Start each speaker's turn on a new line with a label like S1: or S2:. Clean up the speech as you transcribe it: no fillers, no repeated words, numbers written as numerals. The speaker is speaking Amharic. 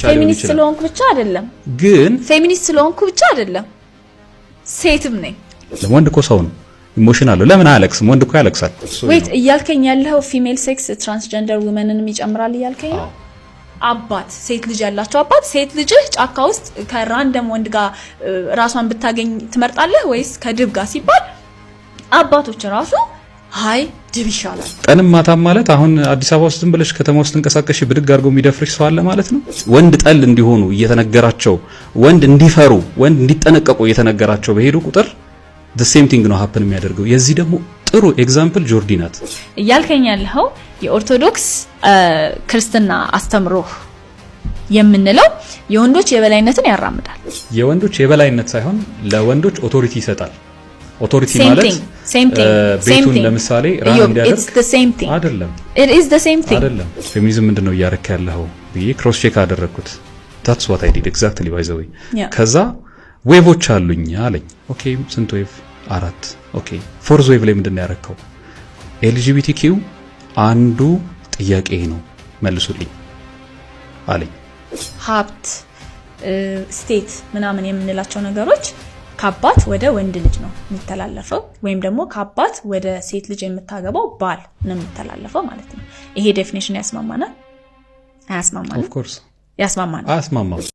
S1: ፌሚኒስት ስለሆንኩ ብቻ አይደለም
S2: ግን
S1: ፌሚኒስት ስለሆንኩ ብቻ አይደለም ሴትም ነኝ
S2: ወንድ እኮ ሰው ነው ኢሞሽናል ለምን አያለቅስም ወንድ እኮ ያለቅሳል
S1: ዌት እያልከኝ ያለው ፊሜል ሴክስ ትራንስጀንደር ውመንንም ይጨምራል እያልከኝ ነው አባት ሴት ልጅ ያላቸው አባት ሴት ልጅ ጫካ ውስጥ ከራንደም ወንድ ጋር ራሷን ብታገኝ ትመርጣለህ ወይስ ከድብ ጋር ሲባል አባቶች ራሱ ሃይ ድብ ይሻላል
S2: ቀንም ማታም ማለት አሁን አዲስ አበባ ውስጥ ብለሽ ከተማ ውስጥ እንቀሳቀሽ ብድግ አድርጎ የሚደፍርሽ ሰው አለ ማለት ነው ወንድ ጠል እንዲሆኑ እየተነገራቸው ወንድ እንዲፈሩ ወንድ እንዲጠነቀቁ እየተነገራቸው በሄዱ ቁጥር the same thing ነው happen የሚያደርገው የዚህ ደግሞ ጥሩ ኤግዛምፕል ጆርዲ ናት
S1: እያልከኝ ያለው የኦርቶዶክስ ክርስትና አስተምሮ የምንለው የወንዶች የበላይነትን ያራምዳል
S2: የወንዶች የበላይነት ሳይሆን ለወንዶች ኦቶሪቲ ይሰጣል ኦቶሪቲ ማለት
S1: same thing
S2: ቤቱን ለምሳሌ ራን እንዲያደርግ
S1: it's the same thing
S2: አይደለም
S1: it is the same thing
S2: አይደለም ፌሚኒዝም ምንድነው ያረከ ያለው ብዬ ክሮስ ቼክ አደረኩት that's what I did exactly by the way ከዛ ዌቮች አሉኝ አለኝ ኦኬ ስንት ዌቭ 4 ኦኬ ፎርዝ ዌቭ ላይ ምንድነው ያረከው LGBTQ አንዱ ጥያቄ ነው መልሱልኝ አለኝ
S1: ሀብት ስቴት ምናምን የምንላቸው ነገሮች ከአባት ወደ ወንድ ልጅ ነው የሚተላለፈው ወይም ደግሞ ከአባት ወደ ሴት ልጅ የምታገባው ባል ነው የሚተላለፈው ማለት ነው ይሄ ዴፊኒሽን ያስማማናል አያስማማንም
S2: of course
S1: ያስማማናል
S2: አያስማማም